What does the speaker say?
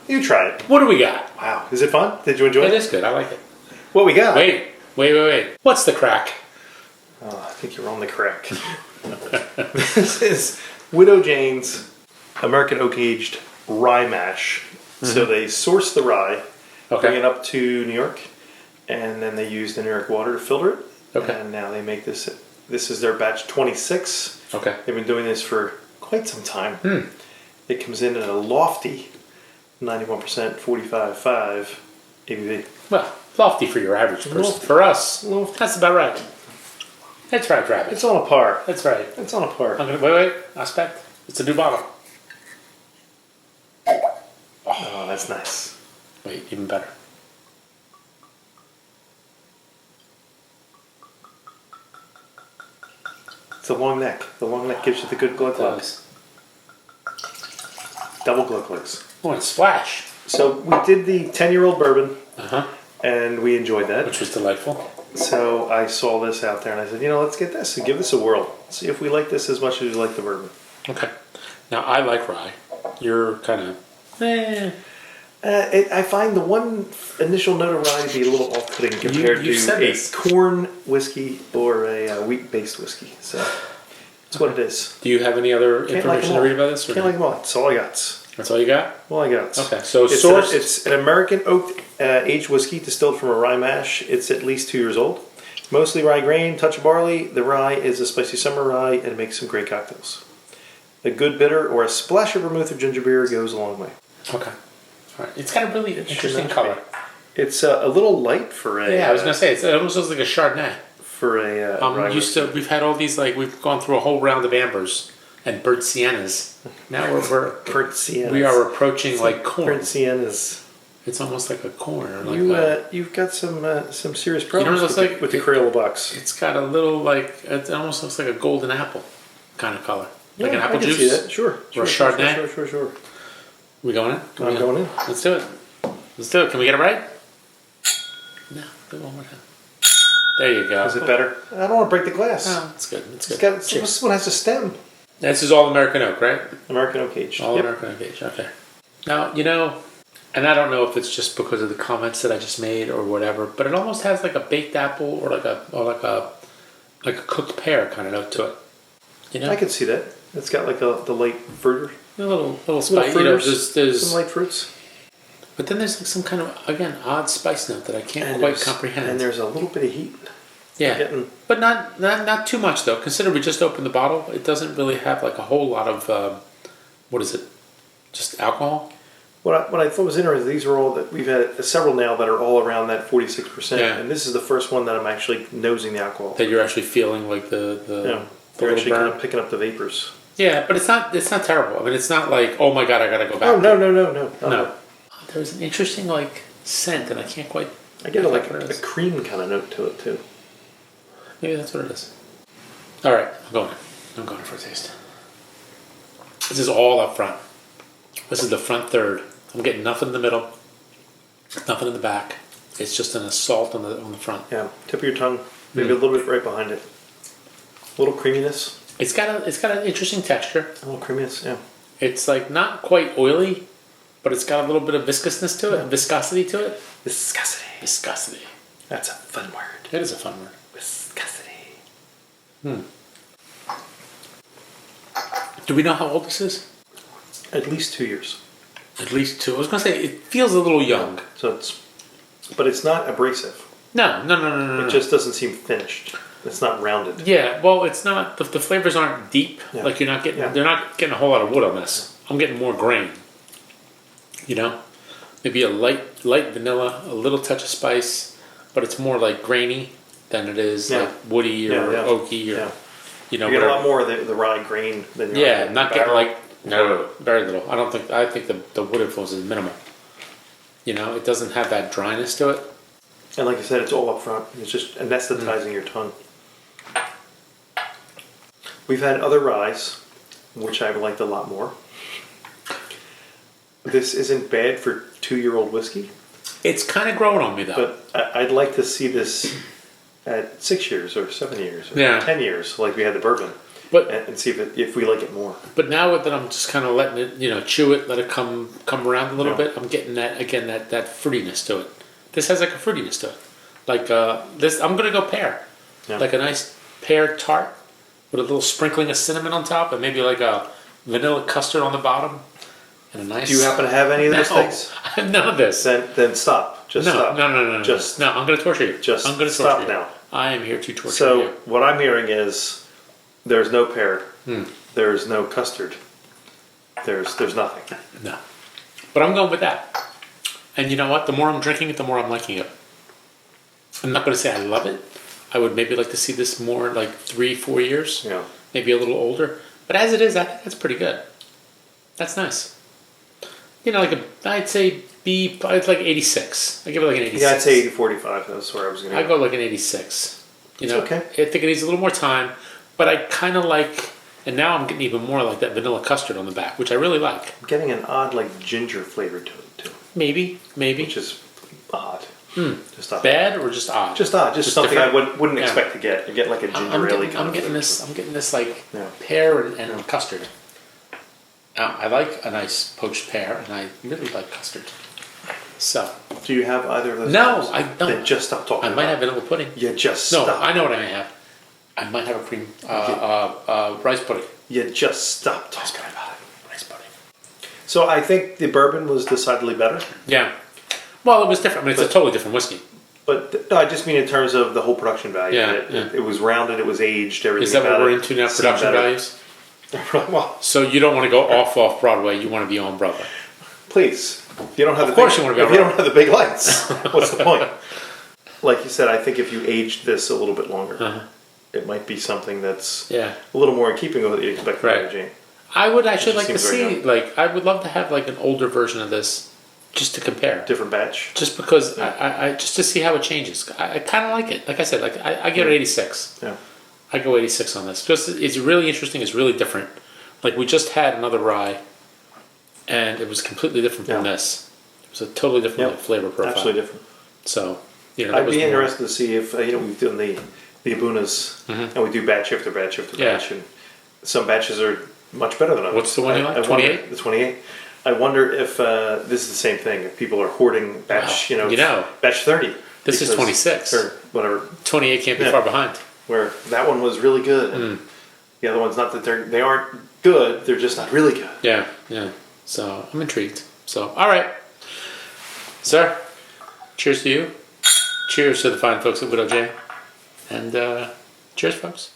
You try it. What do we got? Wow. Is it fun? Did you enjoy it? It is good. I like it. What we got? Wait. What's the crack? Oh, I think you're on the crack. This is Widow Jane's American Oak Aged Rye Mash. Mm-hmm. So they source the rye, bring it up to New York, and then they use the New York water to filter it. Okay. And now they make this. This is their batch 26. Okay. They've been doing this for quite some time. It comes in at a lofty 91%, 45.5 ABV. Well, lofty for your average person. Lofty. For us, Lofty. That's about right. That's right, Travis. It's on a par. That's right. It's on a par. I'm gonna wait. Aspect. It's a new bottle. Oh, that's nice. Wait, even better. It's a long neck. The long neck gives you the good glug glugs. Double glug glugs. Oh, and splash. So we did the 10-year-old bourbon, and we enjoyed that. Which was delightful. So I saw this out there, and I said, let's get this and give this a whirl. See if we like this as much as we like the bourbon. Okay. Now, I like rye. You're kind of, I find the one initial note of rye to be a little off-putting compared to a corn whiskey or a wheat-based whiskey. So that's what it is. Do you have any other information to read about this? Can't like them all. That's all I got. That's all you got? All I got. Okay. So it's an American oak aged whiskey distilled from a rye mash. It's at least 2 years old. Mostly rye grain, touch of barley. The rye is a spicy summer rye and makes some great cocktails. A good bitter or a splash of vermouth or ginger beer goes a long way. Okay. All right. It's got a really interesting color. It's a little light for a... Yeah, I was going to say, it almost looks like a Chardonnay. For a rye whiskey. We've had all these, we've gone through a whole round of ambers and burnt siennas. Now burnt siennas. We are approaching corn. Burnt siennas. It's almost like a corn. Or you've got some serious problems with the Crayola box. It's got a little, it almost looks like a golden apple kind of color. Like an apple juice? I can see that. Sure. Or a Chardonnay? Sure. We going in? I'm going in. Let's do it. Can we get it right? No. Do it one more time. There you go. Is it better? I don't want to break the glass. No, it's good. This one has a stem. This is all American oak, right? American oak aged. All American oak aged. Okay. Now, and I don't know if it's just because of the comments that I just made or whatever, but it almost has like a baked apple or like a cooked pear kind of note to it. I can see that. It's got the light fruit. A little spice. There's some light fruits. But then there's some kind of, again, odd spice note that I can't quite comprehend. And there's a little bit of heat. Yeah, but not too much though. Consider we just opened the bottle. It doesn't really have a whole lot of, what is it? Just alcohol? What I thought was interesting, these are all that we've had several now that are all around that 46%. Yeah. And this is the first one that I'm actually nosing the alcohol. That you're actually feeling they're actually kind of picking up the vapors. Yeah, but it's not terrible. I mean, it's not like, oh my God, I gotta go back. Oh, no. There's an interesting scent, and I can't quite. I get a cream kind of note to it too. Maybe that's what it is. All right, I'm going for a taste. This is all up front. This is the front third. I'm getting nothing in the middle, nothing in the back. It's just an assault on the front. Yeah, tip of your tongue, maybe a little bit right behind it. A little creaminess. It's got an interesting texture. A little creaminess, yeah. It's not quite oily, but it's got a little bit of viscousness to it, viscosity to it. Viscosity. That's a fun word. It is a fun word. Viscosity. Do we know how old this is? At least 2 years. At least 2. I was going to say, it feels a little young. But it's not abrasive. No. It just doesn't seem finished. It's not rounded. Yeah, well, it's not. The flavors aren't deep. Yeah. You're not getting. Yeah. They're not getting a whole lot of wood on this. I'm getting more grain. Maybe a light vanilla, a little touch of spice, but it's more grainy than it is woody or oaky or you get a lot more of the rye grain than not getting no, very little. I think the wood influence is minimal. It doesn't have that dryness to it. And like I said, it's all up front. It's just anesthetizing your tongue. We've had other ryes, which I've liked a lot more. This isn't bad for 2-year-old whiskey. It's kind of growing on me, though. But I'd like to see this at 6 years or 7 years or 10 years, like we had the bourbon. and see if we like it more. But now that I'm just kind of letting it, chew it, let it come around a little bit, I'm getting that fruitiness to it. This has like a fruitiness to it. Like this, I'm gonna go pear, like a nice pear tart with a little sprinkling of cinnamon on top, and maybe like a vanilla custard on the bottom, and a nice. Do you happen to have any of those things? None of this. Then stop. Just stop. No. No, I'm gonna torture you. I'm gonna stop you now. I am here to torture you. So what I'm hearing is there's no pear, there's no custard, there's nothing. No, but I'm going with that. And you know what? The more I'm drinking it, the more I'm liking it. I'm not going to say I love it. I would maybe like to see this more like 3-4 years. Yeah. Maybe a little older. But as it is, I think that's pretty good. That's nice. I'd say it's like 86. I give it like an 86. Yeah, I'd say 80-45. That's where I was going to go. I go like an 86. Okay. I think it needs a little more time. But I kind of like, and now I'm getting even more like that vanilla custard on the back, which I really like. I'm getting an odd like ginger flavor to it too. Maybe. Which is odd. Just odd. Bad or just odd? Just odd. Just something different? I wouldn't expect to get. You get like a ginger ale kind I'm of getting this like pear and custard. I like a nice poached pear, and I really like custard. So. Do you have either of those? No, I don't. Then just stop talking. I might have vanilla pudding. Yeah, just stop. No, I know what I may have. I might have a cream rice pudding. Yeah, just stop talking about it. Rice pudding. So I think the bourbon was decidedly better. Yeah. Well, it was different. I mean, it's a totally different whiskey. But no, I just mean in terms of the whole production value. Yeah, it was rounded. It was aged. Everything. Is that what we're into now? Production values. Well, so you don't want to go off Broadway. You want to be on Broadway. Please. You don't have. Of course, you want to be on Broadway. If you don't have the big lights, what's the point? Like you said, I think if you aged this a little bit longer, it might be something that's a little more in keeping with what you expect from Widow Jane. I would actually like to see, I would love to have like an older version of this, just to compare. Different batch. Just because I just to see how it changes. I kind of like it. Like I said, I give it 86. Yeah. I go 86 on this because it's really interesting. It's really different. Like we just had another rye, and it was completely different from this. It was a totally different flavor profile. Absolutely different. So I'd be interested to see if we've done the Abunas, and we do batch after batch after batch, and some batches are much better than others. What's the one you like? 28. The 28. I wonder if this is the same thing. If people are hoarding batch, batch 30. This is 26 or whatever. 28 can't be far behind. Where that one was really good, and the other one's not that they aren't good. They're just not really good. Yeah. So I'm intrigued. So all right, sir. Cheers to you. Cheers to the fine folks at Widow Jane. And cheers, folks.